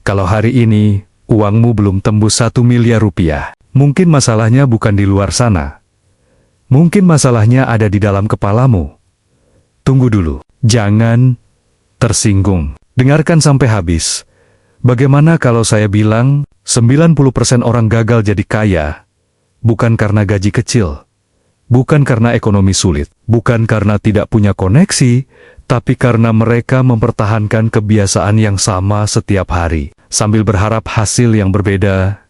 Kalau hari ini, uangmu belum tembus 1 miliar rupiah, mungkin masalahnya bukan di luar sana. Mungkin masalahnya ada di dalam kepalamu. Tunggu dulu, jangan tersinggung. Dengarkan sampai habis. Bagaimana kalau saya bilang, 90% orang gagal jadi kaya, bukan karena gaji kecil, bukan karena ekonomi sulit, bukan karena tidak punya koneksi, tapi karena mereka mempertahankan kebiasaan yang sama setiap hari, sambil berharap hasil yang berbeda.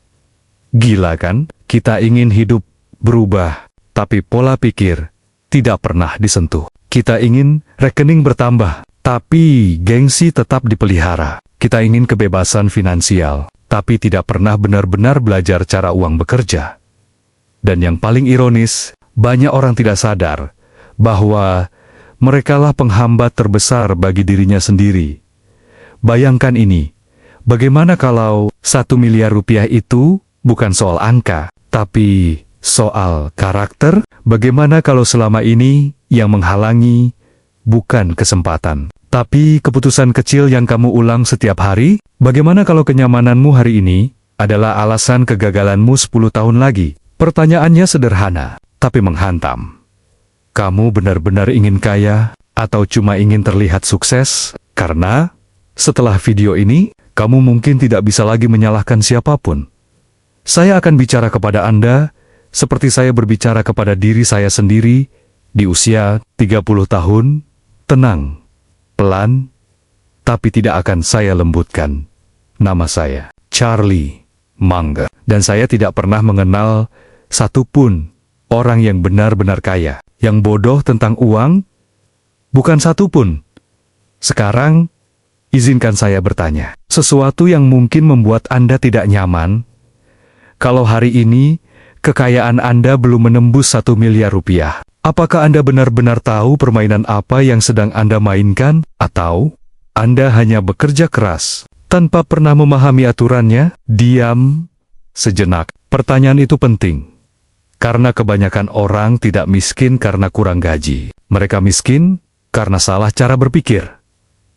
Gila kan? Kita ingin hidup berubah, tapi pola pikir tidak pernah disentuh. Kita ingin rekening bertambah, tapi gengsi tetap dipelihara. Kita ingin kebebasan finansial, tapi tidak pernah benar-benar belajar cara uang bekerja. Dan yang paling ironis, banyak orang tidak sadar bahwa merekalah penghambat terbesar bagi dirinya sendiri. Bayangkan ini, bagaimana kalau 1 miliar rupiah itu bukan soal angka, tapi soal karakter? Bagaimana kalau selama ini yang menghalangi bukan kesempatan, tapi keputusan kecil yang kamu ulang setiap hari? Bagaimana kalau kenyamananmu hari ini adalah alasan kegagalanmu 10 tahun lagi? Pertanyaannya sederhana, tapi menghantam. Kamu benar-benar ingin kaya, atau cuma ingin terlihat sukses? Karena, setelah video ini, kamu mungkin tidak bisa lagi menyalahkan siapapun. Saya akan bicara kepada Anda, seperti saya berbicara kepada diri saya sendiri, di usia 30 tahun, tenang, pelan, tapi tidak akan saya lembutkan. Nama saya Charlie Munger, dan saya tidak pernah mengenal satupun orang yang benar-benar kaya, yang bodoh tentang uang, bukan satupun. Sekarang, izinkan saya bertanya, sesuatu yang mungkin membuat Anda tidak nyaman. Kalau hari ini, kekayaan Anda belum menembus 1 miliar rupiah, apakah Anda benar-benar tahu permainan apa yang sedang Anda mainkan? Atau, Anda hanya bekerja keras, tanpa pernah memahami aturannya? Diam sejenak. Pertanyaan itu penting. Karena kebanyakan orang tidak miskin karena kurang gaji. Mereka miskin karena salah cara berpikir.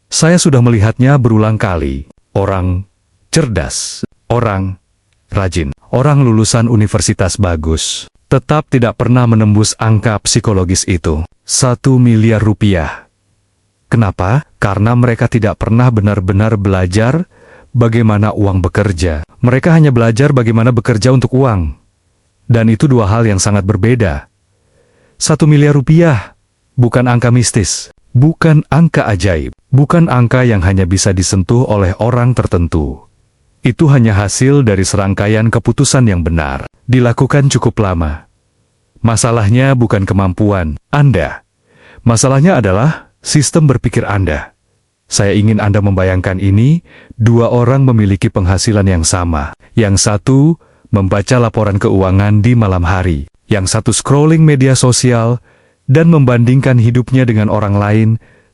Saya sudah melihatnya berulang kali. Orang cerdas, orang rajin, orang lulusan universitas bagus, tetap tidak pernah menembus angka psikologis itu, 1 miliar rupiah. Kenapa? Karena mereka tidak pernah benar-benar belajar bagaimana uang bekerja. Mereka hanya belajar bagaimana bekerja untuk uang. Dan itu dua hal yang sangat berbeda. 1 miliar rupiah bukan angka mistis, bukan angka ajaib, bukan angka yang hanya bisa disentuh oleh orang tertentu. Itu hanya hasil dari serangkaian keputusan yang benar, dilakukan cukup lama. Masalahnya bukan kemampuan Anda. Masalahnya adalah sistem berpikir Anda. Saya ingin Anda membayangkan ini, dua orang memiliki penghasilan yang sama. Yang satu membaca laporan keuangan di malam hari, yang satu scrolling media sosial, dan membandingkan hidupnya dengan orang lain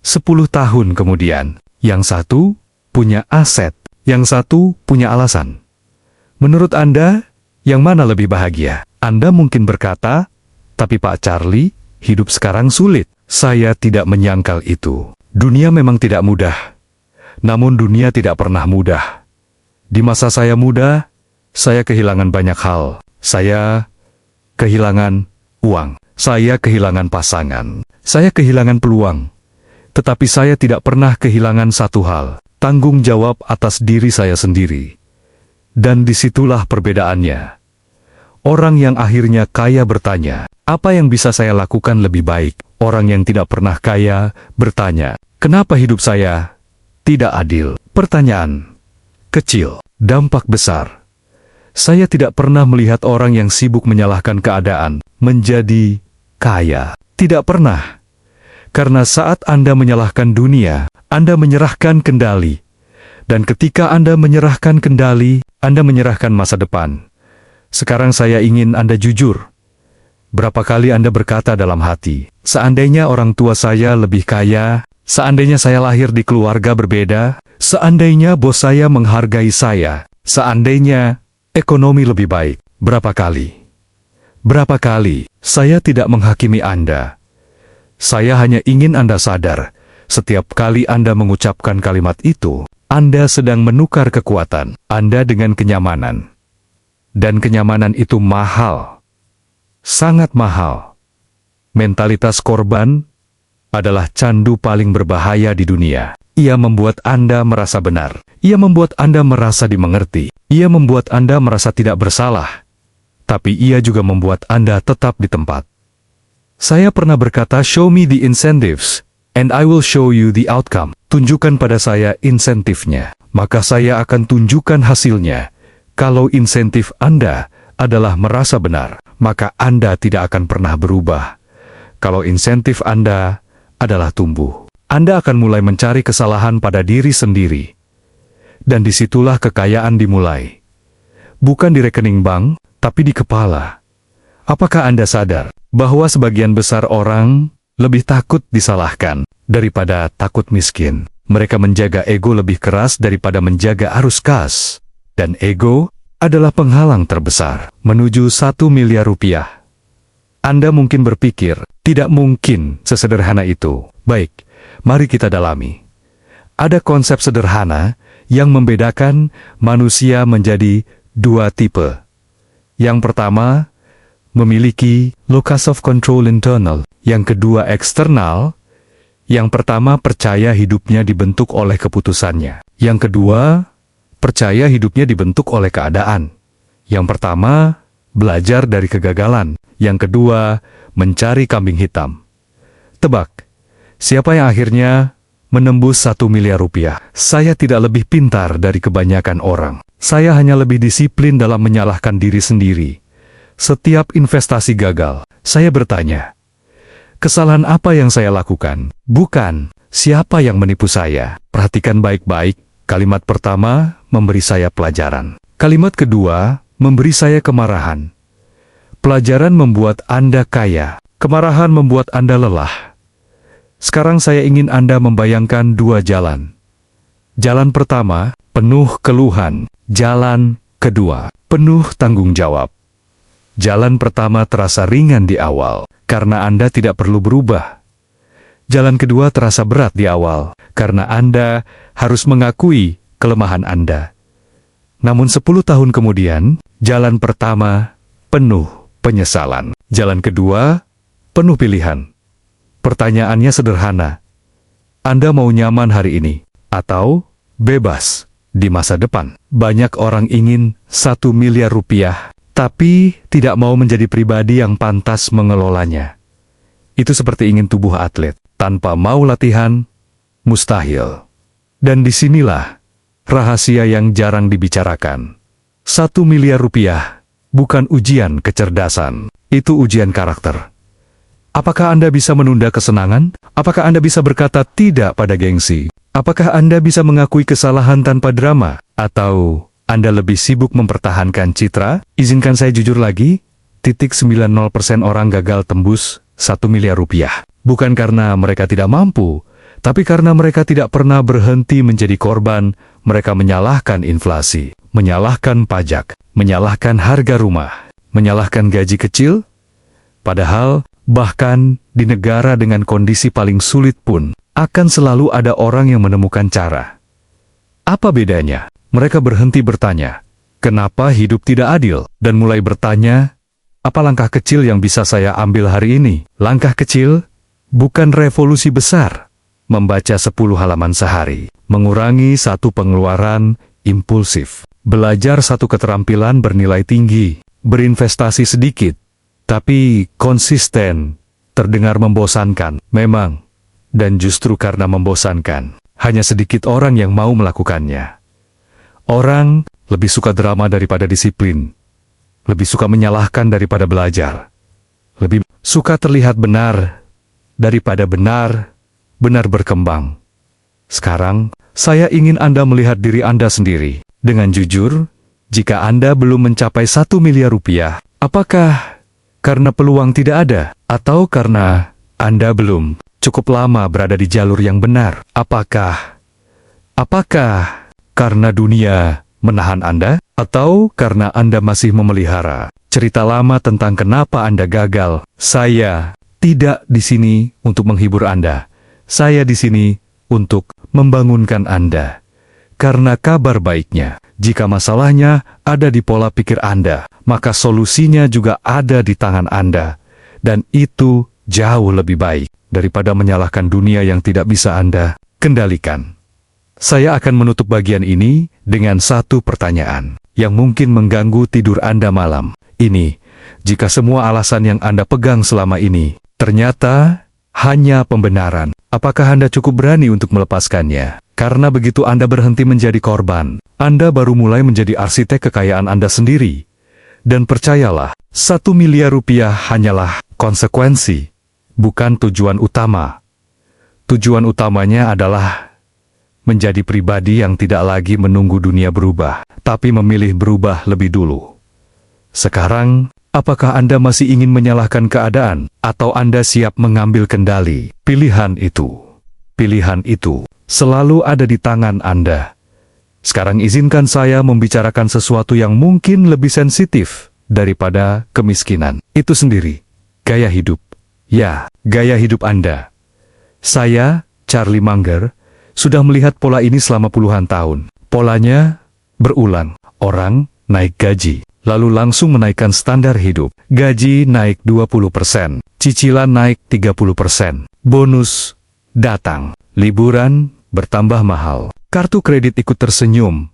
10 tahun kemudian. Yang satu punya aset, yang satu punya alasan. Menurut Anda, yang mana lebih bahagia? Anda mungkin berkata, tapi Pak Charlie, hidup sekarang sulit. Saya tidak menyangkal itu. Dunia memang tidak mudah. Namun dunia tidak pernah mudah. Di masa saya muda, saya kehilangan banyak hal. Saya kehilangan uang. Saya kehilangan pasangan. Saya kehilangan peluang. Tetapi saya tidak pernah kehilangan satu hal, tanggung jawab atas diri saya sendiri. Dan disitulah perbedaannya. Orang yang akhirnya kaya bertanya, apa yang bisa saya lakukan lebih baik? Orang yang tidak pernah kaya bertanya, kenapa hidup saya tidak adil? Pertanyaan kecil, dampak besar. Saya tidak pernah melihat orang yang sibuk menyalahkan keadaan menjadi kaya. Tidak pernah. Karena saat Anda menyalahkan dunia, Anda menyerahkan kendali. Dan ketika Anda menyerahkan kendali, Anda menyerahkan masa depan. Sekarang saya ingin Anda jujur. Berapa kali Anda berkata dalam hati, seandainya orang tua saya lebih kaya, seandainya saya lahir di keluarga berbeda, seandainya bos saya menghargai saya, seandainya ekonomi lebih baik. Berapa kali? Berapa kali? Saya tidak menghakimi Anda. Saya hanya ingin Anda sadar, setiap kali Anda mengucapkan kalimat itu, Anda sedang menukar kekuatan Anda dengan kenyamanan. Dan kenyamanan itu mahal. Sangat mahal. Mentalitas korban adalah candu paling berbahaya di dunia. Ia membuat Anda merasa benar. Ia membuat Anda merasa dimengerti. Ia membuat Anda merasa tidak bersalah. Tapi ia juga membuat Anda tetap di tempat. Saya pernah berkata, show me the incentives, and I will show you the outcome. Tunjukkan pada saya insentifnya, maka saya akan tunjukkan hasilnya. Kalau insentif Anda adalah merasa benar, maka Anda tidak akan pernah berubah. Kalau insentif Anda adalah tumbuh, Anda akan mulai mencari kesalahan pada diri sendiri. Dan disitulah kekayaan dimulai. Bukan di rekening bank, tapi di kepala. Apakah Anda sadar bahwa sebagian besar orang lebih takut disalahkan daripada takut miskin? Mereka menjaga ego lebih keras daripada menjaga arus kas. Dan ego adalah penghalang terbesar menuju 1 miliar rupiah. Anda mungkin berpikir, tidak mungkin sesederhana itu. Baik, mari kita dalami. Ada konsep sederhana yang membedakan manusia menjadi 2 tipe. Yang pertama, memiliki locus of control internal. Yang kedua, eksternal. Yang pertama, percaya hidupnya dibentuk oleh keputusannya. Yang kedua, percaya hidupnya dibentuk oleh keadaan. Yang pertama, belajar dari kegagalan. Yang kedua, mencari kambing hitam. Tebak, siapa yang akhirnya menembus 1 miliar rupiah? Saya tidak lebih pintar dari kebanyakan orang. Saya hanya lebih disiplin dalam menyalahkan diri sendiri. Setiap investasi gagal, saya bertanya, kesalahan apa yang saya lakukan? Bukan, siapa yang menipu saya? Perhatikan baik-baik, kalimat pertama memberi saya pelajaran. Kalimat kedua memberi saya kemarahan. Pelajaran membuat Anda kaya, kemarahan membuat Anda lelah. Sekarang saya ingin Anda membayangkan 2 jalan. Jalan pertama, penuh keluhan. Jalan kedua, penuh tanggung jawab. Jalan pertama terasa ringan di awal, karena Anda tidak perlu berubah. Jalan kedua terasa berat di awal, karena Anda harus mengakui kelemahan Anda. Namun 10 tahun kemudian, jalan pertama penuh penyesalan. Jalan kedua, penuh pilihan. Pertanyaannya sederhana. Anda mau nyaman hari ini, atau bebas di masa depan? Banyak orang ingin 1 miliar rupiah, tapi tidak mau menjadi pribadi yang pantas mengelolanya. Itu seperti ingin tubuh atlet, tanpa mau latihan, mustahil. Dan disinilah rahasia yang jarang dibicarakan. 1 miliar rupiah bukan ujian kecerdasan, itu ujian karakter. Apakah Anda bisa menunda kesenangan? Apakah Anda bisa berkata tidak pada gengsi? Apakah Anda bisa mengakui kesalahan tanpa drama? Atau Anda lebih sibuk mempertahankan citra? Izinkan saya jujur lagi, 0,90% orang gagal tembus 1 miliar rupiah. Bukan karena mereka tidak mampu, tapi karena mereka tidak pernah berhenti menjadi korban. Mereka menyalahkan inflasi, menyalahkan pajak, menyalahkan harga rumah, menyalahkan gaji kecil. Padahal, bahkan di negara dengan kondisi paling sulit pun, akan selalu ada orang yang menemukan cara. Apa bedanya? Mereka berhenti bertanya, kenapa hidup tidak adil? Dan mulai bertanya, apa langkah kecil yang bisa saya ambil hari ini? Langkah kecil, bukan revolusi besar. Membaca 10 halaman sehari, mengurangi 1 pengeluaran impulsif, belajar 1 keterampilan bernilai tinggi, berinvestasi sedikit, tapi konsisten. Terdengar membosankan, memang. Dan justru karena membosankan, hanya sedikit orang yang mau melakukannya. Orang lebih suka drama daripada disiplin, lebih suka menyalahkan daripada belajar, lebih suka terlihat benar daripada benar berkembang. Sekarang, saya ingin Anda melihat diri Anda sendiri. Dengan jujur, jika Anda belum mencapai 1 miliar rupiah, apakah karena peluang tidak ada? Atau karena Anda belum cukup lama berada di jalur yang benar? Apakah karena dunia menahan Anda? Atau karena Anda masih memelihara cerita lama tentang kenapa Anda gagal? Saya tidak di sini untuk menghibur Anda. Saya di sini untuk membangunkan Anda. karena kabar baiknya, jika masalahnya ada di pola pikir Anda, maka solusinya juga ada di tangan Anda. Dan itu jauh lebih baik daripada menyalahkan dunia yang tidak bisa Anda kendalikan. Saya akan menutup bagian ini dengan satu pertanyaan yang mungkin mengganggu tidur Anda malam ini. Jika semua alasan yang Anda pegang selama ini ternyata hanya pembenaran, apakah Anda cukup berani untuk melepaskannya? Karena begitu Anda berhenti menjadi korban, Anda baru mulai menjadi arsitek kekayaan Anda sendiri. Dan percayalah, 1 miliar rupiah hanyalah konsekuensi, bukan tujuan utama. Tujuan utamanya adalah menjadi pribadi yang tidak lagi menunggu dunia berubah, tapi memilih berubah lebih dulu. Sekarang, apakah Anda masih ingin menyalahkan keadaan, atau Anda siap mengambil kendali? Pilihan itu selalu ada di tangan Anda. Sekarang izinkan saya membicarakan sesuatu yang mungkin lebih sensitif daripada kemiskinan itu sendiri. Gaya hidup. Ya, gaya hidup Anda. Saya, Charlie Munger, sudah melihat pola ini selama puluhan tahun. Polanya berulang. Orang naik gaji, lalu langsung menaikkan standar hidup. Gaji naik 20%, cicilan naik 30%, bonus datang, liburan bertambah mahal, kartu kredit ikut tersenyum.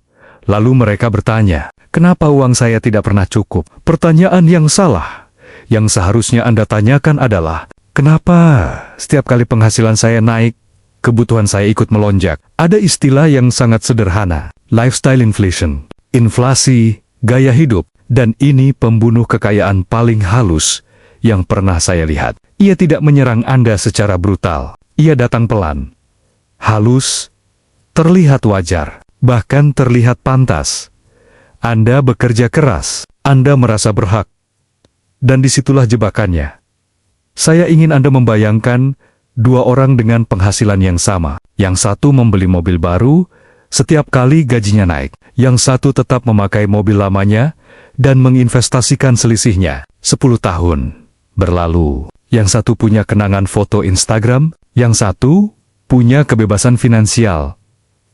Lalu mereka bertanya, kenapa uang saya tidak pernah cukup? Pertanyaan yang salah. Yang seharusnya Anda tanyakan adalah, kenapa setiap kali penghasilan saya naik, kebutuhan saya ikut melonjak? Ada istilah yang sangat sederhana, lifestyle inflation, inflasi gaya hidup, dan ini pembunuh kekayaan paling halus yang pernah saya lihat. Ia tidak menyerang Anda secara brutal, ia datang pelan, halus, terlihat wajar, bahkan terlihat pantas. Anda bekerja keras, Anda merasa berhak, dan disitulah jebakannya. Saya ingin Anda membayangkan dua orang dengan penghasilan yang sama. Yang satu membeli mobil baru setiap kali gajinya naik. Yang satu tetap memakai mobil lamanya dan menginvestasikan selisihnya. 10 tahun berlalu. Yang satu punya kenangan foto Instagram, yang satu punya kebebasan finansial.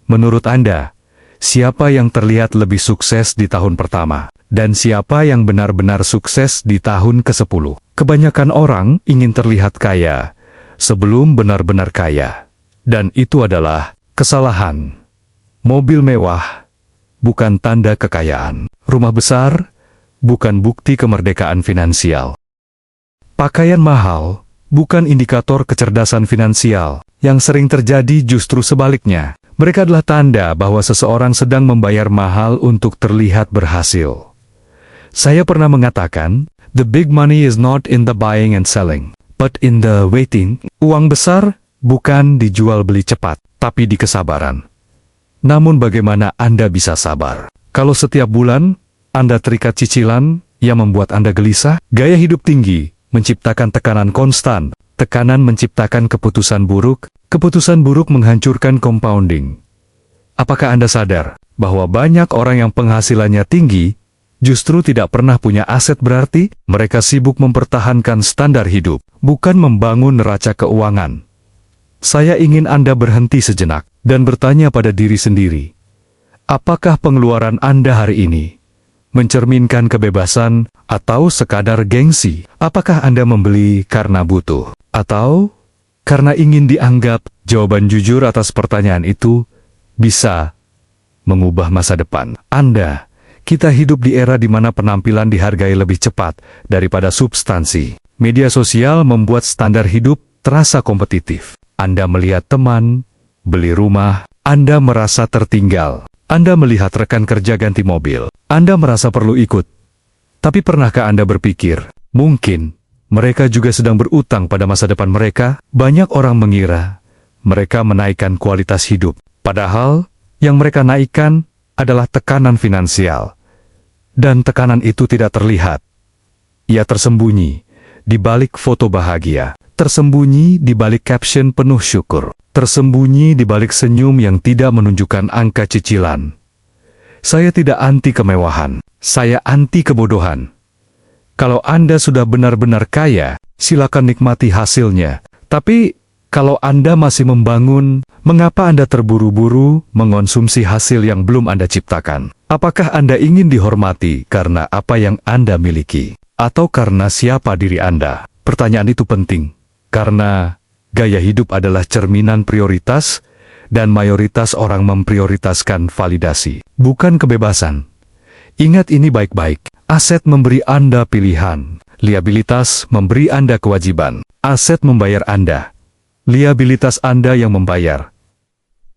Menurut Anda, siapa yang terlihat lebih sukses di tahun pertama? Dan siapa yang benar-benar sukses di tahun ke-10? Kebanyakan orang ingin terlihat kaya sebelum benar-benar kaya. Dan itu adalah kesalahan. Mobil mewah bukan tanda kekayaan. Rumah besar bukan bukti kemerdekaan finansial. Pakaian mahal bukan indikator kecerdasan finansial. Yang sering terjadi justru sebaliknya. Mereka adalah tanda bahwa seseorang sedang membayar mahal untuk terlihat berhasil. Saya pernah mengatakan, the big money is not in the buying and selling, but in the waiting. Uang besar bukan dijual beli cepat, tapi di kesabaran. Namun bagaimana Anda bisa sabar? Kalau setiap bulan, Anda terikat cicilan yang membuat Anda gelisah? Gaya hidup tinggi menciptakan tekanan konstan. Tekanan menciptakan keputusan buruk menghancurkan compounding. Apakah Anda sadar bahwa banyak orang yang penghasilannya tinggi justru tidak pernah punya aset? Berarti mereka sibuk mempertahankan standar hidup, bukan membangun neraca keuangan. Saya ingin Anda berhenti sejenak dan bertanya pada diri sendiri, apakah pengeluaran Anda hari ini mencerminkan kebebasan atau sekadar gengsi? Apakah Anda membeli karena butuh atau karena ingin dianggap? Jawaban jujur atas pertanyaan itu bisa mengubah masa depan Anda. Kita hidup di era di mana penampilan dihargai lebih cepat daripada substansi. Media sosial membuat standar hidup terasa kompetitif. Anda melihat teman beli rumah, Anda merasa tertinggal. Anda melihat rekan kerja ganti mobil, Anda merasa perlu ikut. Tapi pernahkah Anda berpikir, mungkin mereka juga sedang berutang pada masa depan mereka? Banyak orang mengira mereka menaikkan kualitas hidup, padahal yang mereka naikkan adalah tekanan finansial. Dan tekanan itu tidak terlihat. Ia tersembunyi di balik foto bahagia, tersembunyi di balik caption penuh syukur, tersembunyi di balik senyum yang tidak menunjukkan angka cicilan. Saya tidak anti kemewahan, saya anti kebodohan. Kalau Anda sudah benar-benar kaya, silakan nikmati hasilnya. Tapi kalau Anda masih membangun Mengapa Anda terburu-buru mengonsumsi hasil yang belum Anda ciptakan? Apakah Anda ingin dihormati karena apa yang Anda miliki? Atau karena siapa diri Anda? Pertanyaan itu penting, karena gaya hidup adalah cerminan prioritas, dan mayoritas orang memprioritaskan validasi, bukan kebebasan. Ingat ini baik-baik. Aset memberi Anda pilihan, liabilitas memberi Anda kewajiban. Aset membayar Anda, liabilitas Anda yang membayar.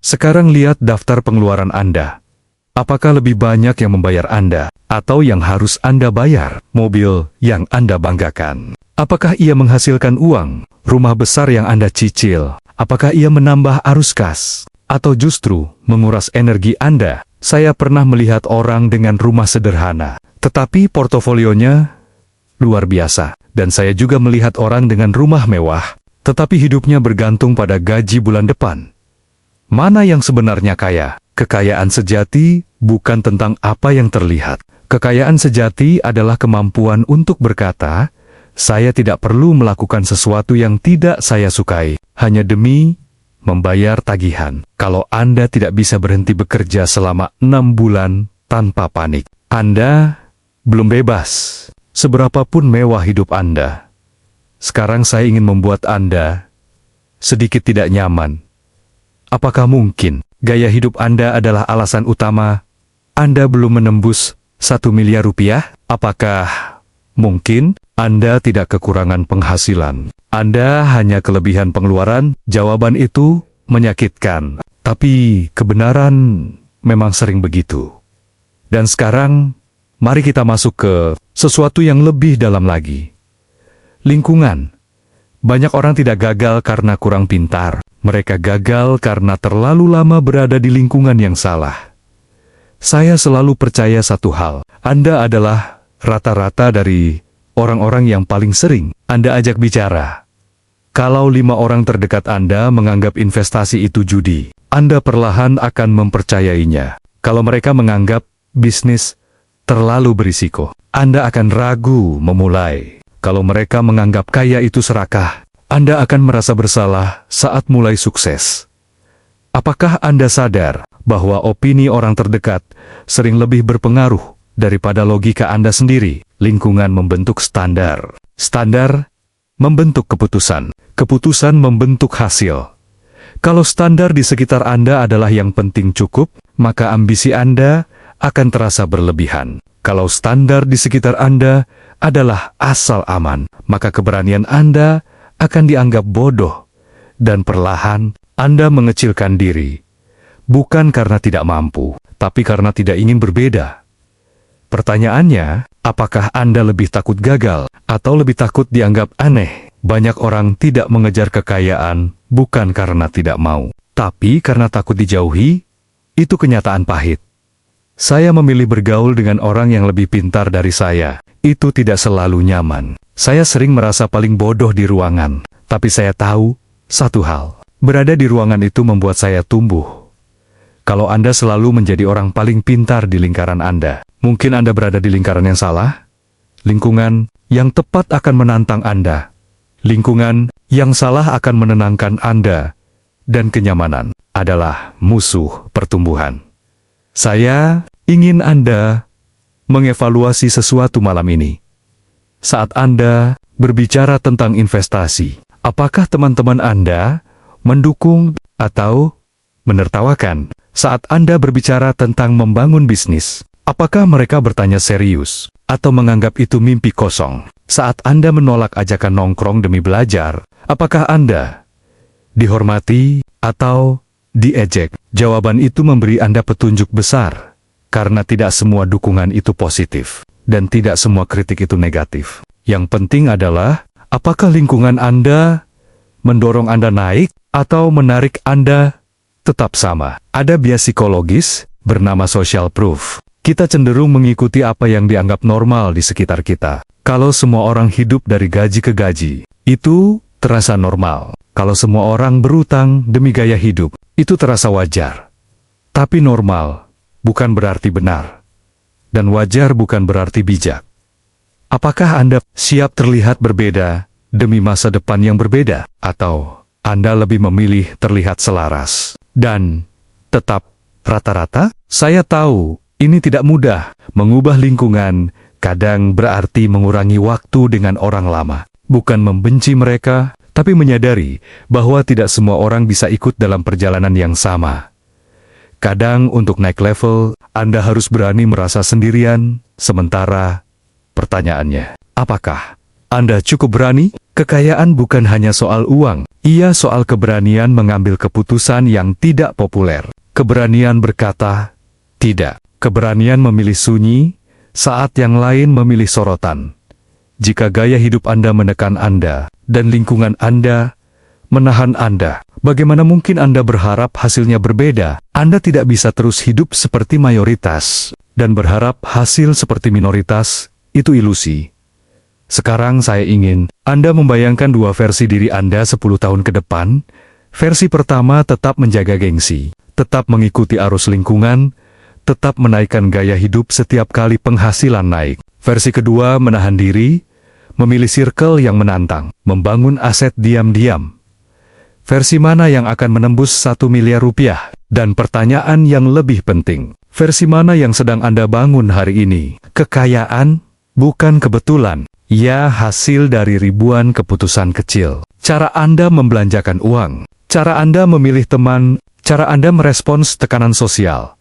Sekarang lihat daftar pengeluaran Anda. Apakah lebih banyak yang membayar Anda, atau yang harus Anda bayar? Mobil yang Anda banggakan, apakah ia menghasilkan uang? Rumah besar yang Anda cicil, apakah ia menambah arus kas? Atau justru menguras energi Anda? Saya pernah melihat orang dengan rumah sederhana, tetapi portofolionya luar biasa. Dan saya juga melihat orang dengan rumah mewah, tetapi hidupnya bergantung pada gaji bulan depan. Mana yang sebenarnya kaya? Kekayaan sejati bukan tentang apa yang terlihat. Kekayaan sejati adalah kemampuan untuk berkata, saya tidak perlu melakukan sesuatu yang tidak saya sukai, hanya demi membayar tagihan. Kalau Anda tidak bisa berhenti bekerja selama 6 bulan tanpa panik, Anda belum bebas. Seberapapun mewah hidup Anda, sekarang saya ingin membuat Anda sedikit tidak nyaman. Apakah mungkin gaya hidup Anda adalah alasan utama Anda belum menembus 1 miliar rupiah? Apakah mungkin Anda tidak kekurangan penghasilan? Anda hanya kelebihan pengeluaran? Jawaban itu menyakitkan, tapi kebenaran memang sering begitu. Dan sekarang, mari kita masuk ke sesuatu yang lebih dalam lagi. Lingkungan. Banyak orang tidak gagal karena kurang pintar. Mereka gagal karena terlalu lama berada di lingkungan yang salah. Saya selalu percaya satu hal. Anda adalah rata-rata dari orang-orang yang paling sering Anda ajak bicara. Kalau 5 orang terdekat Anda menganggap investasi itu judi, Anda perlahan akan mempercayainya. Kalau mereka menganggap bisnis terlalu berisiko, Anda akan ragu memulai. Kalau mereka menganggap kaya itu serakah, Anda akan merasa bersalah saat mulai sukses. Apakah Anda sadar bahwa opini orang terdekat sering lebih berpengaruh daripada logika Anda sendiri? Lingkungan membentuk standar. Standar membentuk keputusan. Keputusan membentuk hasil. Kalau standar di sekitar Anda adalah yang penting cukup, maka ambisi Anda akan terasa berlebihan. Kalau standar di sekitar Anda adalah asal aman, maka keberanian Anda akan dianggap bodoh, dan perlahan Anda mengecilkan diri. Bukan karena tidak mampu, tapi karena tidak ingin berbeda. Pertanyaannya, apakah Anda lebih takut gagal, atau lebih takut dianggap aneh? Banyak orang tidak mengejar kekayaan, bukan karena tidak mau, tapi karena takut dijauhi. Itu kenyataan pahit. Saya memilih bergaul dengan orang yang lebih pintar dari saya. Itu tidak selalu nyaman. Saya sering merasa paling bodoh di ruangan, tapi saya tahu satu hal. Berada di ruangan itu membuat saya tumbuh. Kalau Anda selalu menjadi orang paling pintar di lingkaran Anda, mungkin Anda berada di lingkaran yang salah. Lingkungan yang tepat akan menantang Anda. Lingkungan yang salah akan menenangkan Anda. Dan kenyamanan adalah musuh pertumbuhan. Saya ingin Anda mengevaluasi sesuatu malam ini. Saat Anda berbicara tentang investasi, apakah teman-teman Anda mendukung atau menertawakan? Saat Anda berbicara tentang membangun bisnis, apakah mereka bertanya serius atau menganggap itu mimpi kosong? Saat Anda menolak ajakan nongkrong demi belajar, apakah Anda dihormati atau diejek? Jawaban itu memberi Anda petunjuk besar. Karena tidak semua dukungan itu positif, dan tidak semua kritik itu negatif. Yang penting adalah, apakah lingkungan Anda mendorong Anda naik, atau menarik Anda tetap sama? Ada bias psikologis, bernama social proof. Kita cenderung mengikuti apa yang dianggap normal di sekitar kita. Kalau semua orang hidup dari gaji ke gaji, itu terasa normal. Kalau semua orang berutang demi gaya hidup, itu terasa wajar. Tapi normal bukan berarti benar, dan wajar bukan berarti bijak. Apakah Anda siap terlihat berbeda demi masa depan yang berbeda, atau Anda lebih memilih terlihat selaras? dan tetap rata-rata? Saya tahu ini tidak mudah. Mengubah lingkungan kadang berarti mengurangi waktu dengan orang lama. Bukan membenci mereka, tapi menyadari bahwa tidak semua orang bisa ikut dalam perjalanan yang sama. Kadang untuk naik level, Anda harus berani merasa sendirian. Sementara, pertanyaannya, apakah Anda cukup berani? Kekayaan bukan hanya soal uang, ia soal keberanian mengambil keputusan yang tidak populer. Keberanian berkata, tidak. Keberanian memilih sunyi, saat yang lain memilih sorotan. Jika gaya hidup Anda menekan Anda, dan lingkungan Anda menahan Anda, bagaimana mungkin Anda berharap hasilnya berbeda? Anda tidak bisa terus hidup seperti mayoritas, dan berharap hasil seperti minoritas, itu ilusi. Sekarang saya ingin Anda membayangkan dua versi diri Anda 10 tahun ke depan. Versi pertama tetap menjaga gengsi, tetap mengikuti arus lingkungan, tetap menaikkan gaya hidup setiap kali penghasilan naik. Versi kedua menahan diri, memilih circle yang menantang, membangun aset diam-diam. Versi mana yang akan menembus 1 miliar rupiah? Dan pertanyaan yang lebih penting, versi mana yang sedang Anda bangun hari ini? Kekayaan bukan kebetulan, ia hasil dari ribuan keputusan kecil. Cara Anda membelanjakan uang, cara Anda memilih teman, cara Anda merespons tekanan sosial.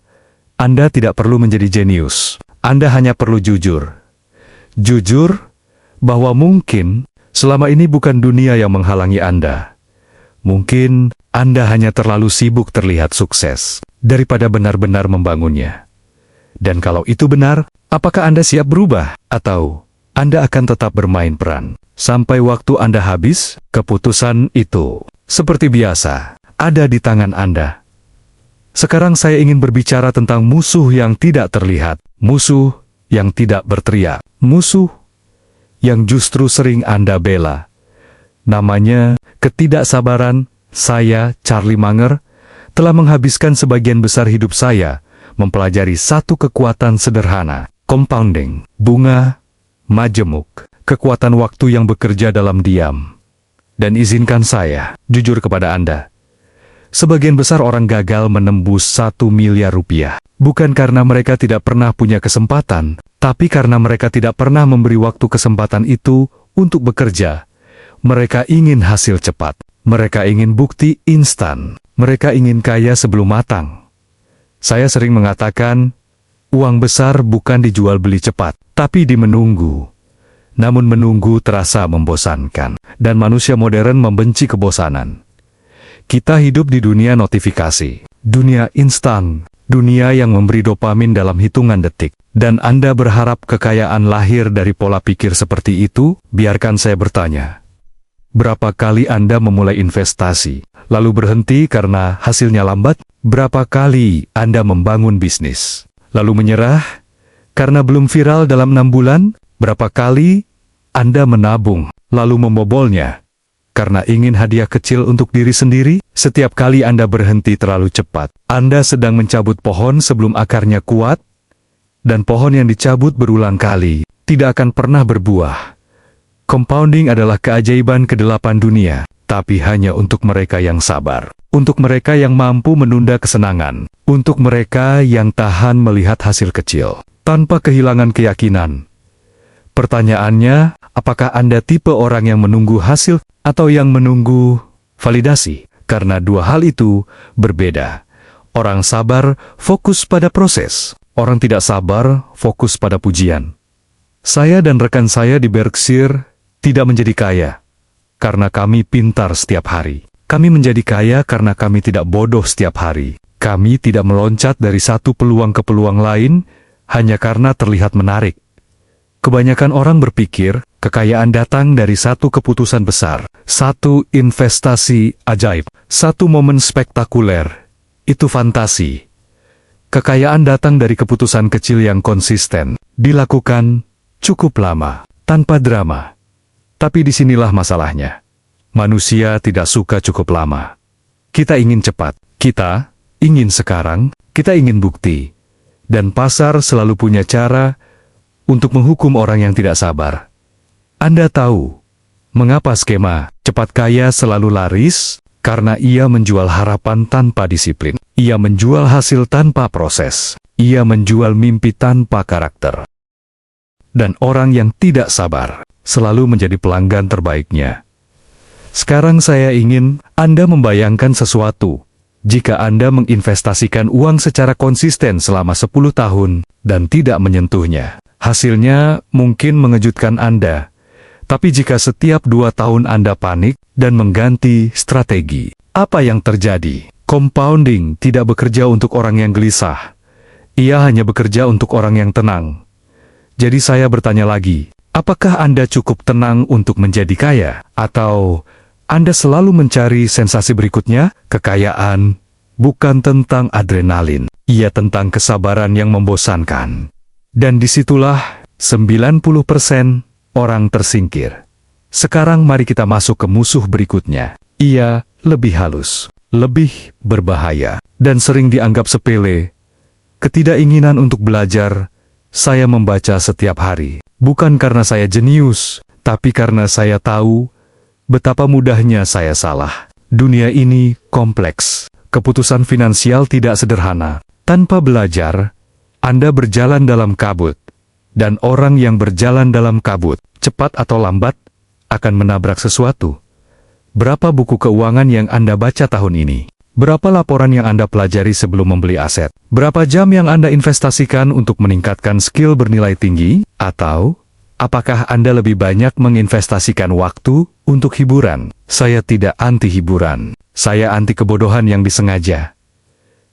Anda tidak perlu menjadi jenius, Anda hanya perlu jujur. Jujur bahwa mungkin selama ini bukan dunia yang menghalangi Anda. Mungkin Anda hanya terlalu sibuk terlihat sukses daripada benar-benar membangunnya. Dan kalau itu benar, apakah Anda siap berubah? Atau Anda akan tetap bermain peran sampai waktu Anda habis? Keputusan itu, seperti biasa, ada di tangan Anda. Sekarang saya ingin berbicara tentang musuh yang tidak terlihat, musuh yang tidak berteriak, musuh yang justru sering Anda bela. Namanya ketidaksabaran. Saya, Charlie Munger, telah menghabiskan sebagian besar hidup saya mempelajari satu kekuatan sederhana, compounding, bunga, majemuk, kekuatan waktu yang bekerja dalam diam. Dan izinkan saya jujur kepada Anda. Sebagian besar orang gagal menembus 1 miliar rupiah, bukan karena mereka tidak pernah punya kesempatan, tapi karena mereka tidak pernah memberi waktu kesempatan itu untuk bekerja. Mereka ingin hasil cepat, mereka ingin bukti instan, mereka ingin kaya sebelum matang. Saya sering mengatakan, uang besar bukan dijual beli cepat, tapi dimenunggu. Namun menunggu terasa membosankan, dan manusia modern membenci kebosanan. Kita hidup di dunia notifikasi, dunia instan, dunia yang memberi dopamin dalam hitungan detik. Dan Anda berharap kekayaan lahir dari pola pikir seperti itu? Biarkan saya bertanya. Berapa kali Anda memulai investasi, lalu berhenti karena hasilnya lambat? Berapa kali Anda membangun bisnis, lalu menyerah karena belum viral dalam 6 bulan? Berapa kali Anda menabung, lalu membobolnya karena ingin hadiah kecil untuk diri sendiri? Setiap kali Anda berhenti terlalu cepat, Anda sedang mencabut pohon sebelum akarnya kuat, dan pohon yang dicabut berulang kali tidak akan pernah berbuah. Compounding adalah keajaiban ke-8 dunia, tapi hanya untuk mereka yang sabar, untuk mereka yang mampu menunda kesenangan, untuk mereka yang tahan melihat hasil kecil, tanpa kehilangan keyakinan. Pertanyaannya, apakah Anda tipe orang yang menunggu hasil, atau yang menunggu validasi? Karena dua hal itu berbeda. Orang sabar fokus pada proses, orang tidak sabar fokus pada pujian. Saya dan rekan saya di Berkshire tidak menjadi kaya karena kami pintar setiap hari. Kami menjadi kaya karena kami tidak bodoh setiap hari. Kami tidak meloncat dari satu peluang ke peluang lain hanya karena terlihat menarik. Kebanyakan orang berpikir kekayaan datang dari satu keputusan besar, satu investasi ajaib, satu momen spektakuler. Itu fantasi. Kekayaan datang dari keputusan kecil yang konsisten, dilakukan cukup lama, tanpa drama. Tapi disinilah masalahnya. Manusia tidak suka cukup lama. Kita ingin cepat, kita ingin sekarang, kita ingin bukti. Dan pasar selalu punya cara untuk menghukum orang yang tidak sabar. Anda tahu mengapa skema cepat kaya selalu laris? Karena ia menjual harapan tanpa disiplin. Ia menjual hasil tanpa proses. Ia menjual mimpi tanpa karakter. Dan orang yang tidak sabar selalu menjadi pelanggan terbaiknya. Sekarang saya ingin Anda membayangkan sesuatu. Jika Anda menginvestasikan uang secara konsisten selama 10 tahun dan tidak menyentuhnya, hasilnya mungkin mengejutkan Anda. Tapi jika setiap 2 tahun Anda panik dan mengganti strategi, apa yang terjadi? Compounding tidak bekerja untuk orang yang gelisah. Ia hanya bekerja untuk orang yang tenang. Jadi saya bertanya lagi, apakah Anda cukup tenang untuk menjadi kaya? Atau Anda selalu mencari sensasi berikutnya? Kekayaan bukan tentang adrenalin, ia tentang kesabaran yang membosankan. Dan disitulah 90% orang tersingkir. Sekarang mari kita masuk ke musuh berikutnya. Ia lebih halus, lebih berbahaya, dan sering dianggap sepele. Ketidakinginan untuk belajar. Saya membaca setiap hari, bukan karena saya jenius, tapi karena saya tahu betapa mudahnya saya salah. Dunia ini kompleks. Keputusan finansial tidak sederhana. Tanpa belajar, Anda berjalan dalam kabut. Dan orang yang berjalan dalam kabut, cepat atau lambat, akan menabrak sesuatu. Berapa buku keuangan yang Anda baca tahun ini? Berapa laporan yang Anda pelajari sebelum membeli aset? Berapa jam yang Anda investasikan untuk meningkatkan skill bernilai tinggi? Atau, apakah Anda lebih banyak menginvestasikan waktu untuk hiburan? Saya tidak anti hiburan. Saya anti kebodohan yang disengaja.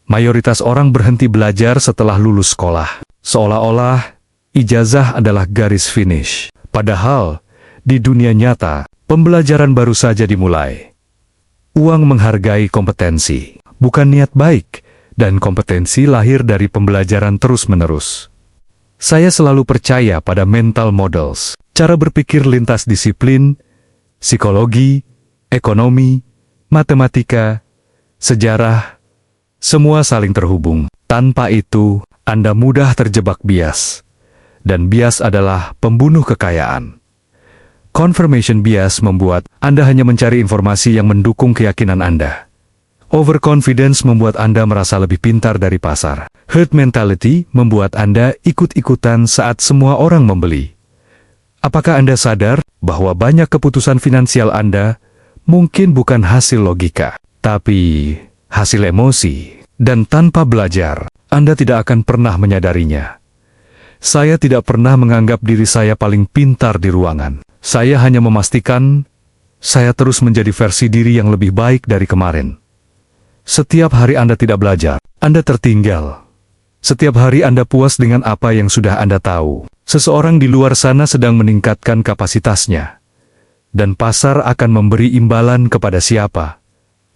Mayoritas orang berhenti belajar setelah lulus sekolah. Seolah-olah, ijazah adalah garis finish. Padahal, di dunia nyata, pembelajaran baru saja dimulai. Uang menghargai kompetensi, bukan niat baik, dan kompetensi lahir dari pembelajaran terus-menerus. Saya selalu percaya pada mental models, cara berpikir lintas disiplin, psikologi, ekonomi, matematika, sejarah, semua saling terhubung. Tanpa itu, Anda mudah terjebak bias. Dan bias adalah pembunuh kekayaan. Confirmation bias membuat Anda hanya mencari informasi yang mendukung keyakinan Anda. Overconfidence membuat Anda merasa lebih pintar dari pasar. Herd mentality membuat Anda ikut-ikutan saat semua orang membeli. Apakah Anda sadar bahwa banyak keputusan finansial Anda mungkin bukan hasil logika, tapi hasil emosi? Dan tanpa belajar, Anda tidak akan pernah menyadarinya. Saya tidak pernah menganggap diri saya paling pintar di ruangan. Saya hanya memastikan saya terus menjadi versi diri yang lebih baik dari kemarin. Setiap hari Anda tidak belajar, Anda tertinggal. Setiap hari Anda puas dengan apa yang sudah Anda tahu. Seseorang di luar sana sedang meningkatkan kapasitasnya. Dan pasar akan memberi imbalan kepada siapa?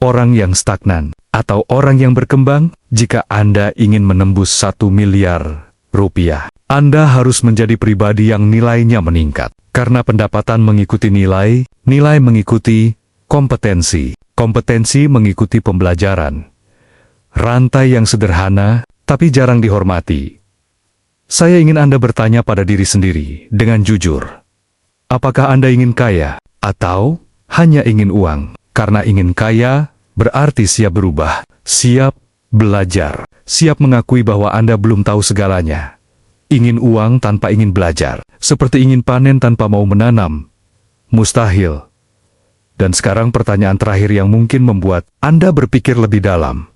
Orang yang stagnan atau orang yang berkembang? Jika Anda ingin menembus 1 miliar rupiah, Anda harus menjadi pribadi yang nilainya meningkat. Karena pendapatan mengikuti nilai, nilai mengikuti kompetensi, kompetensi mengikuti pembelajaran. Rantai yang sederhana, tapi jarang dihormati. Saya ingin Anda bertanya pada diri sendiri dengan jujur. Apakah Anda ingin kaya, atau hanya ingin uang? Karena ingin kaya, berarti siap berubah, siap belajar, siap mengakui bahwa Anda belum tahu segalanya. Ingin uang tanpa ingin belajar, seperti ingin panen tanpa mau menanam. Mustahil. Dan sekarang pertanyaan terakhir yang mungkin membuat Anda berpikir lebih dalam.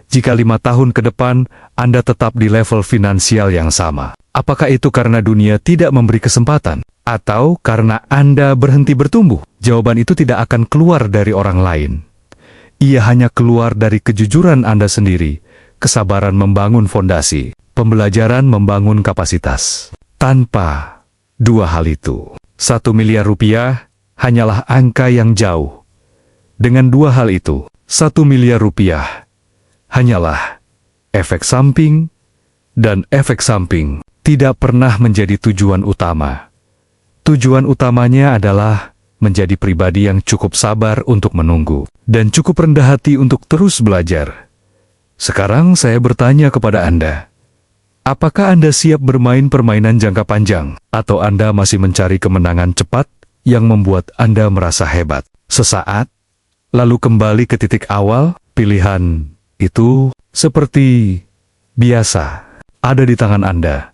Jika 5 tahun ke depan Anda tetap di level finansial yang sama, apakah itu karena dunia tidak memberi kesempatan? Atau karena Anda berhenti bertumbuh? Jawaban itu tidak akan keluar dari orang lain. Ia hanya keluar dari kejujuran Anda sendiri, kesabaran membangun fondasi, pembelajaran membangun kapasitas. Tanpa 2 hal itu, 1 miliar rupiah hanyalah angka yang jauh. Dengan 2 hal itu, 1 miliar rupiah hanyalah efek samping, dan efek samping tidak pernah menjadi tujuan utama. Tujuan utamanya adalah menjadi pribadi yang cukup sabar untuk menunggu, dan cukup rendah hati untuk terus belajar. Sekarang saya bertanya kepada Anda, apakah Anda siap bermain permainan jangka panjang, atau Anda masih mencari kemenangan cepat yang membuat Anda merasa hebat? Sesaat, lalu kembali ke titik awal. Pilihan itu seperti biasa ada di tangan Anda.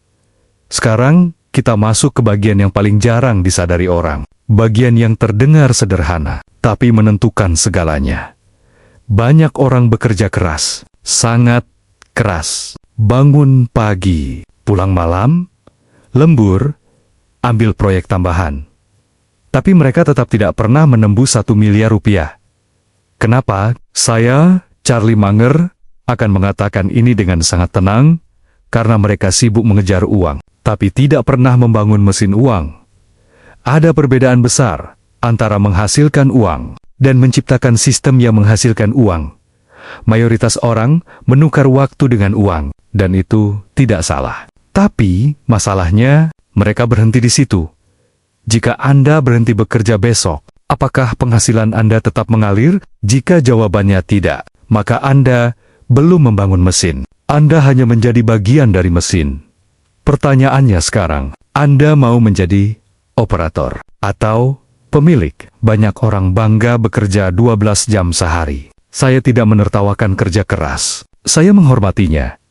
Sekarang kita masuk ke bagian yang paling jarang disadari orang. Bagian yang terdengar sederhana, tapi menentukan segalanya. Banyak orang bekerja keras, sangat keras. Bangun pagi, pulang malam, lembur, ambil proyek tambahan. Tapi mereka tetap tidak pernah menembus 1 miliar rupiah. Kenapa? Saya, Charlie Munger, akan mengatakan ini dengan sangat tenang, karena mereka sibuk mengejar uang, tapi tidak pernah membangun mesin uang. Ada perbedaan besar antara menghasilkan uang dan menciptakan sistem yang menghasilkan uang. Mayoritas orang menukar waktu dengan uang, dan itu tidak salah. Tapi masalahnya, mereka berhenti di situ. Jika Anda berhenti bekerja besok, apakah penghasilan Anda tetap mengalir? Jika jawabannya tidak, maka Anda belum membangun mesin. Anda hanya menjadi bagian dari mesin. Pertanyaannya sekarang, Anda mau menjadi operator atau pemilik? Banyak orang bangga bekerja 12 jam sehari. Saya tidak menertawakan kerja keras. Saya menghormatinya.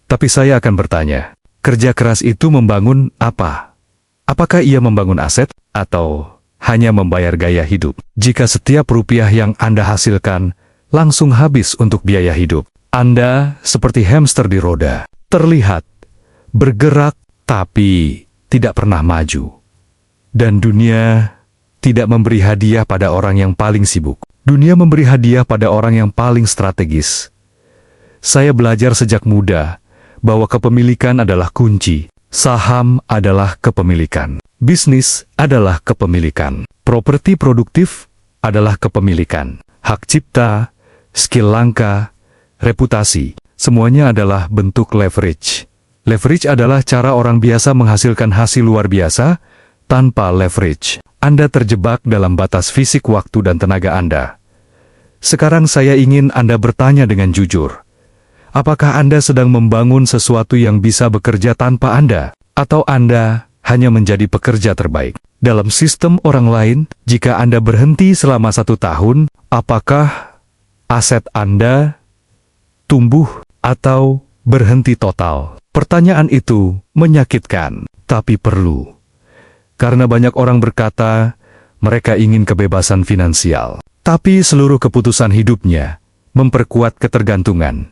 Tapi saya akan bertanya, kerja keras itu membangun apa? Apakah ia membangun aset atau hanya membayar gaya hidup? Jika setiap rupiah yang Anda hasilkan langsung habis untuk biaya hidup, Anda seperti hamster di roda, terlihat bergerak tapi tidak pernah maju. Dan dunia tidak memberi hadiah pada orang yang paling sibuk. Dunia memberi hadiah pada orang yang paling strategis. Saya belajar sejak muda bahwa kepemilikan adalah kunci. Saham adalah kepemilikan. Bisnis adalah kepemilikan. Properti produktif adalah kepemilikan. Hak cipta, skill langka, reputasi, semuanya adalah bentuk leverage. Leverage adalah cara orang biasa menghasilkan hasil luar biasa. Tanpa leverage, Anda terjebak dalam batas fisik waktu dan tenaga Anda. Sekarang saya ingin Anda bertanya dengan jujur. Apakah Anda sedang membangun sesuatu yang bisa bekerja tanpa Anda? Atau Anda hanya menjadi pekerja terbaik? Dalam sistem orang lain, jika Anda berhenti selama 1 tahun, apakah aset Anda tumbuh atau berhenti total? Pertanyaan itu menyakitkan, tapi perlu. Karena banyak orang berkata, mereka ingin kebebasan finansial. Tapi seluruh keputusan hidupnya memperkuat ketergantungan.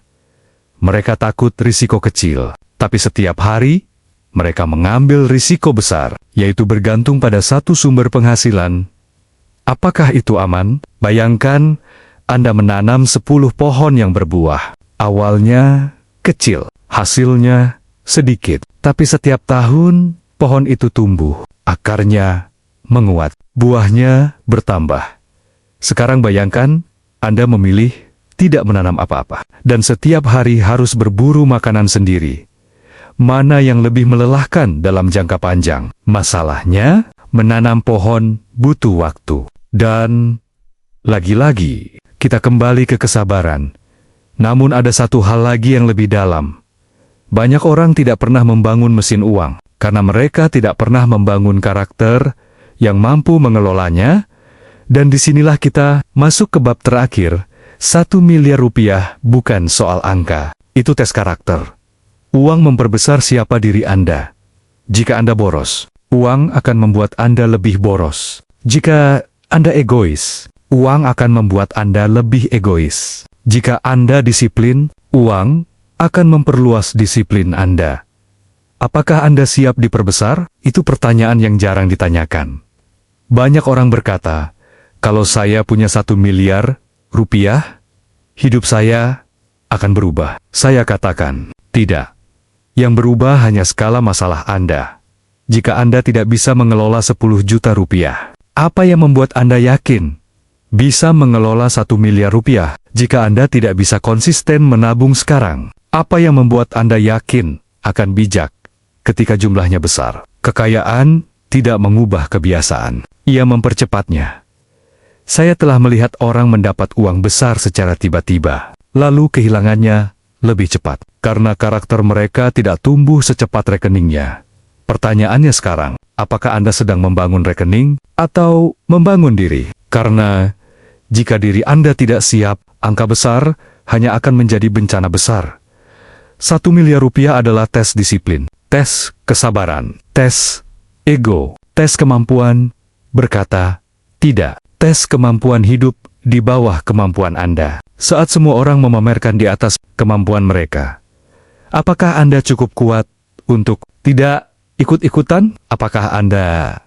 Mereka takut risiko kecil, tapi setiap hari, mereka mengambil risiko besar, yaitu bergantung pada satu sumber penghasilan. Apakah itu aman? Bayangkan, Anda menanam 10 pohon yang berbuah. Awalnya kecil, hasilnya sedikit, tapi setiap tahun, pohon itu tumbuh. Akarnya menguat, buahnya bertambah. Sekarang bayangkan, Anda memilih tidak menanam apa-apa, dan setiap hari harus berburu makanan sendiri. Mana yang lebih melelahkan dalam jangka panjang? Masalahnya, menanam pohon butuh waktu. Dan, lagi-lagi, kita kembali ke kesabaran. Namun ada satu hal lagi yang lebih dalam. Banyak orang tidak pernah membangun mesin uang, karena mereka tidak pernah membangun karakter yang mampu mengelolanya, dan disinilah kita masuk ke bab terakhir. 1 miliar rupiah bukan soal angka, itu tes karakter. Uang memperbesar siapa diri Anda. Jika Anda boros, uang akan membuat Anda lebih boros. Jika Anda egois, uang akan membuat Anda lebih egois. Jika Anda disiplin, uang akan memperluas disiplin Anda. Apakah Anda siap diperbesar? Itu pertanyaan yang jarang ditanyakan. Banyak orang berkata, kalau saya punya 1 miliar rupiah, hidup saya akan berubah. Saya katakan, tidak. Yang berubah hanya skala masalah Anda. Jika Anda tidak bisa mengelola 10 juta rupiah, apa yang membuat Anda yakin bisa mengelola 1 miliar rupiah? Jika Anda tidak bisa konsisten menabung sekarang, apa yang membuat Anda yakin akan bijak ketika jumlahnya besar? Kekayaan tidak mengubah kebiasaan, ia mempercepatnya. Saya telah melihat orang mendapat uang besar secara tiba-tiba, lalu kehilangannya lebih cepat, karena karakter mereka tidak tumbuh secepat rekeningnya. Pertanyaannya sekarang, apakah Anda sedang membangun rekening atau membangun diri? Karena Jika diri Anda tidak siap, angka besar hanya akan menjadi bencana besar. 1 miliar rupiah adalah tes disiplin, tes kesabaran, tes ego, tes kemampuan berkata tidak, tes kemampuan hidup di bawah kemampuan Anda. Saat semua orang memamerkan di atas kemampuan mereka, apakah Anda cukup kuat untuk tidak ikut-ikutan? Apakah Anda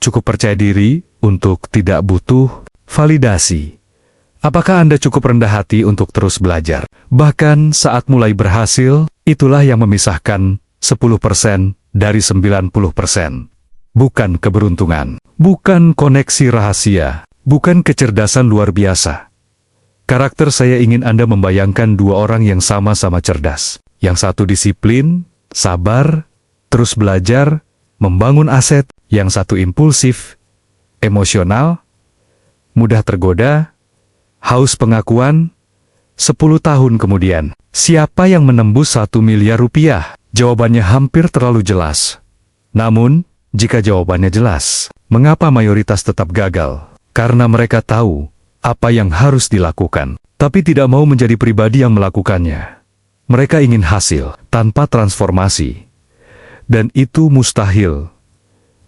cukup percaya diri untuk tidak butuh validasi? Apakah Anda cukup rendah hati untuk terus belajar? Bahkan saat mulai berhasil, itulah yang memisahkan 10% dari 90%. Bukan keberuntungan, bukan koneksi rahasia, bukan kecerdasan luar biasa. Karakter saya ingin Anda membayangkan dua orang yang sama-sama cerdas. Yang satu disiplin, sabar, terus belajar, membangun aset. Yang satu impulsif, emosional, mudah tergoda, haus pengakuan. 10 tahun kemudian, siapa yang menembus 1 miliar rupiah? Jawabannya hampir terlalu jelas. Namun, jika jawabannya jelas, mengapa mayoritas tetap gagal? Karena mereka tahu apa yang harus dilakukan, tapi tidak mau menjadi pribadi yang melakukannya. Mereka ingin hasil tanpa transformasi, dan itu mustahil.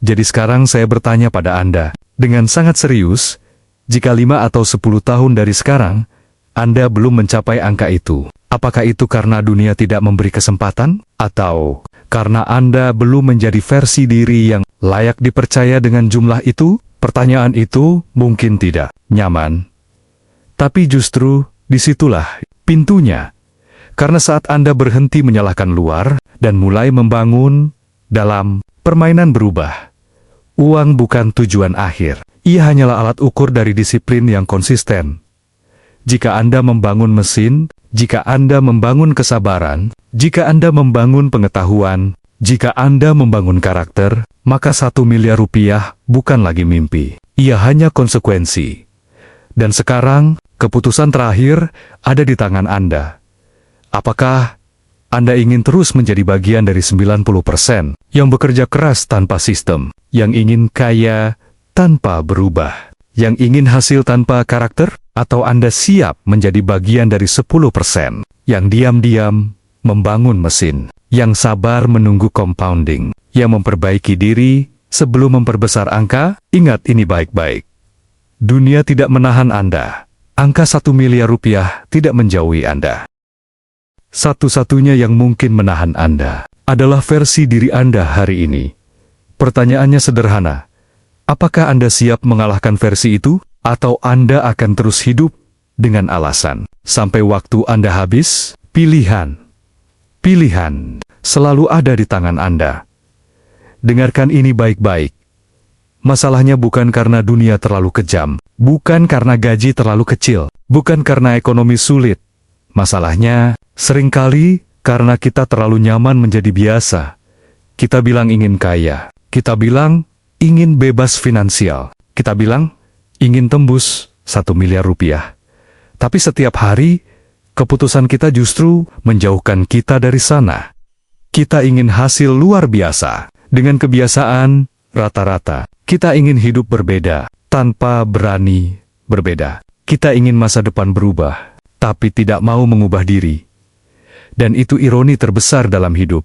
Jadi sekarang saya bertanya pada Anda, dengan sangat serius, jika 5 atau 10 tahun dari sekarang, Anda belum mencapai angka itu, apakah itu karena dunia tidak memberi kesempatan? Atau karena Anda belum menjadi versi diri yang layak dipercaya dengan jumlah itu? Pertanyaan itu mungkin tidak nyaman. Tapi justru disitulah pintunya. Karena saat Anda berhenti menyalahkan luar dan mulai membangun dalam, permainan berubah. Uang bukan tujuan akhir. Ia hanyalah alat ukur dari disiplin yang konsisten. Jika Anda membangun mesin, jika Anda membangun kesabaran, jika Anda membangun pengetahuan, jika Anda membangun karakter, maka 1 miliar rupiah bukan lagi mimpi. Ia hanya konsekuensi. Dan sekarang, keputusan terakhir ada di tangan Anda. Apakah Anda ingin terus menjadi bagian dari 90% yang bekerja keras tanpa sistem, yang ingin kaya tanpa berubah, yang ingin hasil tanpa karakter? Atau Anda siap menjadi bagian dari 10% yang diam-diam membangun mesin, yang sabar menunggu compounding, yang memperbaiki diri sebelum memperbesar angka? Ingat ini baik-baik. Dunia tidak menahan Anda. Angka 1 miliar rupiah tidak menjauhi Anda. Satu-satunya yang mungkin menahan Anda adalah versi diri Anda hari ini. Pertanyaannya sederhana. Apakah Anda siap mengalahkan versi itu? Atau Anda akan terus hidup dengan alasan sampai waktu Anda habis? Pilihan selalu ada di tangan Anda. Dengarkan ini baik-baik. Masalahnya bukan karena dunia terlalu kejam, bukan karena gaji terlalu kecil, bukan karena ekonomi sulit. Masalahnya seringkali karena kita terlalu nyaman menjadi biasa. Kita bilang ingin kaya, kita bilang ingin bebas finansial, kita bilang ingin tembus 1 miliar rupiah. Tapi setiap hari, keputusan kita justru menjauhkan kita dari sana. Kita ingin hasil luar biasa, dengan kebiasaan rata-rata. Kita ingin hidup berbeda, tanpa berani berbeda. Kita ingin masa depan berubah, tapi tidak mau mengubah diri. Dan itu ironi terbesar dalam hidup.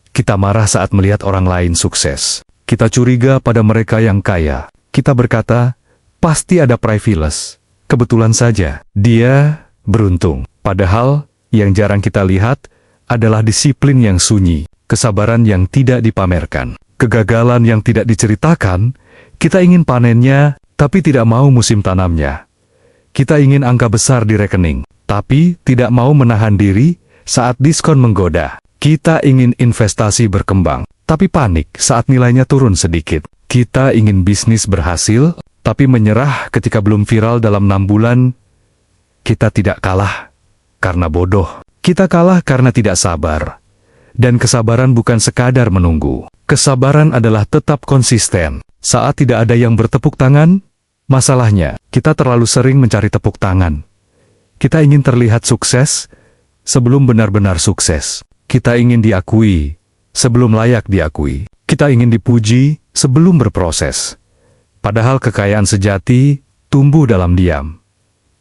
Kita marah saat melihat orang lain sukses. Kita curiga pada mereka yang kaya. Kita berkata, pasti ada privilege. Kebetulan saja, dia beruntung. Padahal, yang jarang kita lihat adalah disiplin yang sunyi, kesabaran yang tidak dipamerkan, kegagalan yang tidak diceritakan. Kita ingin panennya, tapi tidak mau musim tanamnya. Kita ingin angka besar di rekening, tapi tidak mau menahan diri saat diskon menggoda. Kita ingin investasi berkembang, tapi panik saat nilainya turun sedikit. Kita ingin bisnis berhasil, tapi menyerah ketika belum viral dalam 6 bulan. Kita tidak kalah karena bodoh. Kita kalah karena tidak sabar. Dan kesabaran bukan sekadar menunggu. Kesabaran adalah tetap konsisten. Saat tidak ada yang bertepuk tangan, masalahnya, kita terlalu sering mencari tepuk tangan. Kita ingin terlihat sukses sebelum benar-benar sukses. Kita ingin diakui sebelum layak diakui. Kita ingin dipuji sebelum berproses. Padahal kekayaan sejati tumbuh dalam diam.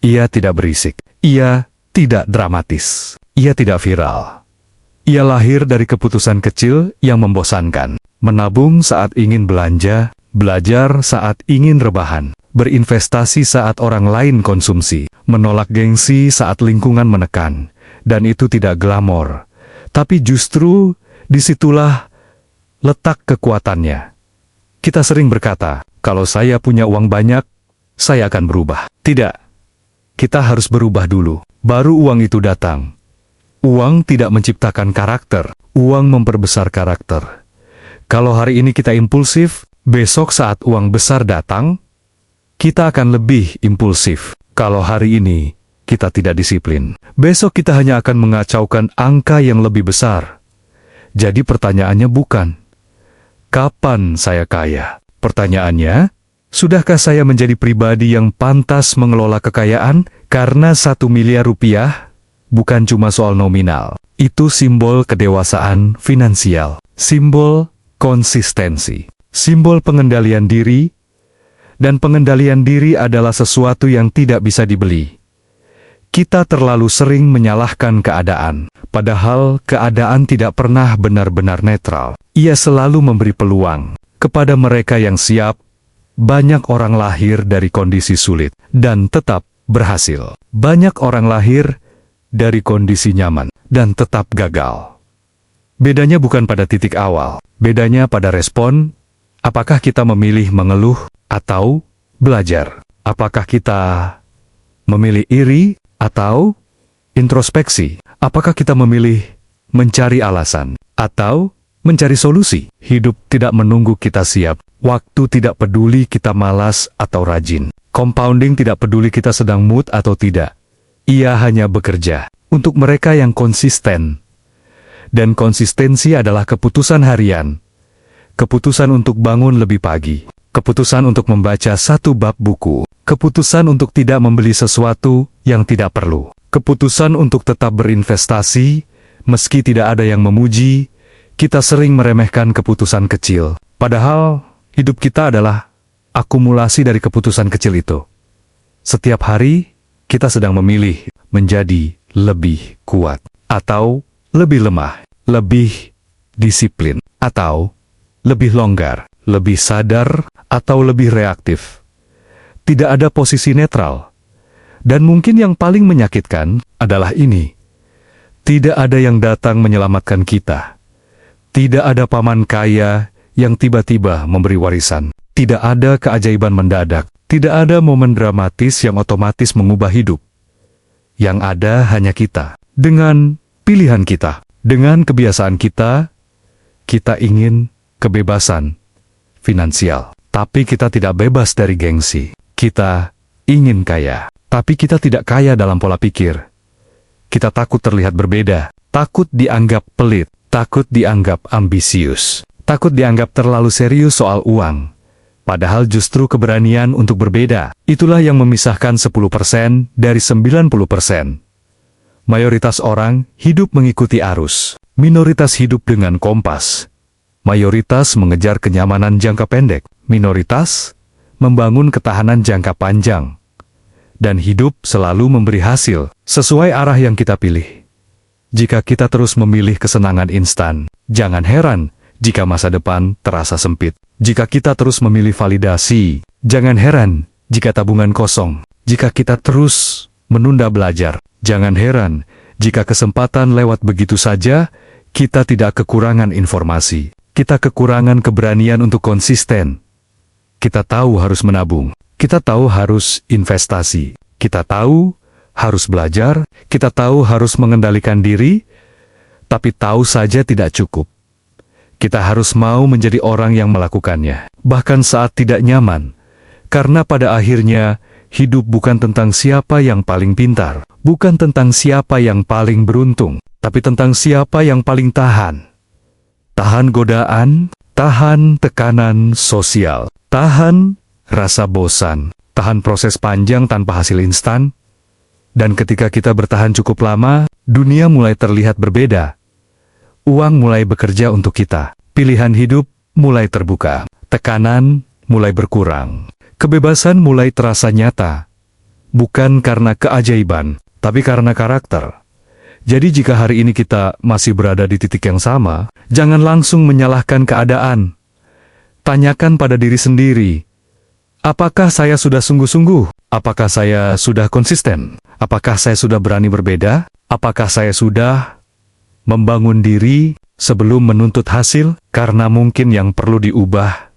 Ia tidak berisik. Ia tidak dramatis. Ia tidak viral. Ia lahir dari keputusan kecil yang membosankan. Menabung saat ingin belanja, belajar saat ingin rebahan, berinvestasi saat orang lain konsumsi, menolak gengsi saat lingkungan menekan. Dan itu tidak glamor. Tapi justru disitulah letak kekuatannya. Kita sering berkata, kalau saya punya uang banyak, saya akan berubah. Tidak. Kita harus berubah dulu. Baru uang itu datang. Uang tidak menciptakan karakter. Uang memperbesar karakter. Kalau hari ini kita impulsif, besok saat uang besar datang, kita akan lebih impulsif. Kalau hari ini kita tidak disiplin, besok kita hanya akan mengacaukan angka yang lebih besar. Jadi pertanyaannya bukan, kapan saya kaya? Pertanyaannya, sudahkah saya menjadi pribadi yang pantas mengelola kekayaan? Karena 1 miliar rupiah bukan cuma soal nominal. Itu simbol kedewasaan finansial, simbol konsistensi, simbol pengendalian diri, dan pengendalian diri adalah sesuatu yang tidak bisa dibeli. Kita terlalu sering menyalahkan keadaan, padahal keadaan tidak pernah benar-benar netral. Ia selalu memberi peluang kepada mereka yang siap. Banyak orang lahir dari kondisi sulit dan tetap berhasil. Banyak orang lahir dari kondisi nyaman dan tetap gagal. Bedanya bukan pada titik awal, bedanya pada respon. Apakah kita memilih mengeluh atau belajar? Apakah kita memilih iri atau introspeksi? Apakah kita memilih mencari alasan atau mencari solusi? Hidup tidak menunggu kita siap. Waktu tidak peduli kita malas atau rajin. Compounding tidak peduli kita sedang mood atau tidak. Ia hanya bekerja untuk mereka yang konsisten. Dan konsistensi adalah keputusan harian. Keputusan untuk bangun lebih pagi. Keputusan untuk membaca 1 bab buku. Keputusan untuk tidak membeli sesuatu yang tidak perlu. Keputusan untuk tetap berinvestasi, meski tidak ada yang memuji. Kita sering meremehkan keputusan kecil. Padahal, hidup kita adalah akumulasi dari keputusan kecil itu. Setiap hari, kita sedang memilih menjadi lebih kuat, atau lebih lemah, lebih disiplin, atau lebih longgar, lebih sadar, atau lebih reaktif. Tidak ada posisi netral. Dan mungkin yang paling menyakitkan adalah ini. Tidak ada yang datang menyelamatkan kita. Tidak ada paman kaya yang tiba-tiba memberi warisan. Tidak ada keajaiban mendadak. Tidak ada momen dramatis yang otomatis mengubah hidup. Yang ada hanya kita. Dengan pilihan kita, dengan kebiasaan kita, kita ingin kebebasan finansial. Tapi kita tidak bebas dari gengsi. Kita ingin kaya. Tapi kita tidak kaya dalam pola pikir. Kita takut terlihat berbeda. Takut dianggap pelit. Takut dianggap ambisius. Takut dianggap terlalu serius soal uang. Padahal justru keberanian untuk berbeda. Itulah yang memisahkan 10% dari 90%. Mayoritas orang hidup mengikuti arus. Minoritas hidup dengan kompas. Mayoritas mengejar kenyamanan jangka pendek. Minoritas membangun ketahanan jangka panjang. Dan hidup selalu memberi hasil sesuai arah yang kita pilih. Jika kita terus memilih kesenangan instan, jangan heran jika masa depan terasa sempit. Jika kita terus memilih validasi, jangan heran jika tabungan kosong. Jika kita terus menunda belajar, jangan heran jika kesempatan lewat begitu saja. Kita tidak kekurangan informasi. Kita kekurangan keberanian untuk konsisten. Kita tahu harus menabung. Kita tahu harus investasi. Kita tahu harus belajar. Kita tahu harus mengendalikan diri. Tapi tahu saja tidak cukup. Kita harus mau menjadi orang yang melakukannya. Bahkan saat tidak nyaman. Karena pada akhirnya, hidup bukan tentang siapa yang paling pintar. Bukan tentang siapa yang paling beruntung. Tapi tentang siapa yang paling tahan. Tahan godaan, tahan tekanan sosial, tahan rasa bosan, tahan proses panjang tanpa hasil instan. Dan ketika kita bertahan cukup lama, dunia mulai terlihat berbeda. Uang mulai bekerja untuk kita. Pilihan hidup mulai terbuka. Tekanan mulai berkurang. Kebebasan mulai terasa nyata. bukan karena keajaiban, tapi karena karakter. Jadi jika hari ini kita masih berada di titik yang sama, jangan langsung menyalahkan keadaan. Tanyakan pada diri sendiri, apakah saya sudah sungguh-sungguh? Apakah saya sudah konsisten? Apakah saya sudah berani berbeda? Apakah saya sudah membangun diri sebelum menuntut hasil? Karena mungkin yang perlu diubah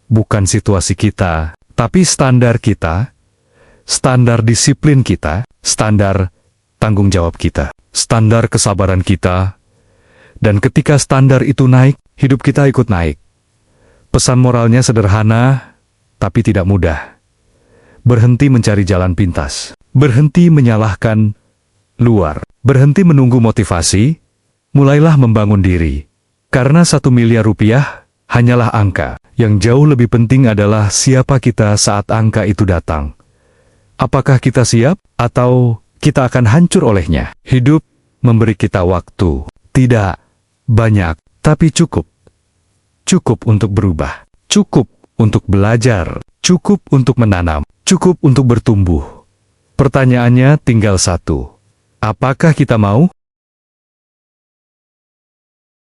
bukan situasi kita, tapi standar kita, standar disiplin kita, standar tanggung jawab kita, standar kesabaran kita. Dan ketika standar itu naik, hidup kita ikut naik. Pesan moralnya sederhana, tapi tidak mudah. Berhenti mencari jalan pintas. Berhenti menyalahkan luar. Berhenti menunggu motivasi. Mulailah membangun diri. Karena 1 miliar rupiah hanyalah angka. Yang jauh lebih penting adalah siapa kita saat angka itu datang. Apakah kita siap atau kita akan hancur olehnya? Hidup memberi kita waktu. Tidak banyak, tapi cukup. Cukup untuk berubah, cukup untuk belajar, cukup untuk menanam, cukup untuk bertumbuh. Pertanyaannya tinggal satu. Apakah kita mau?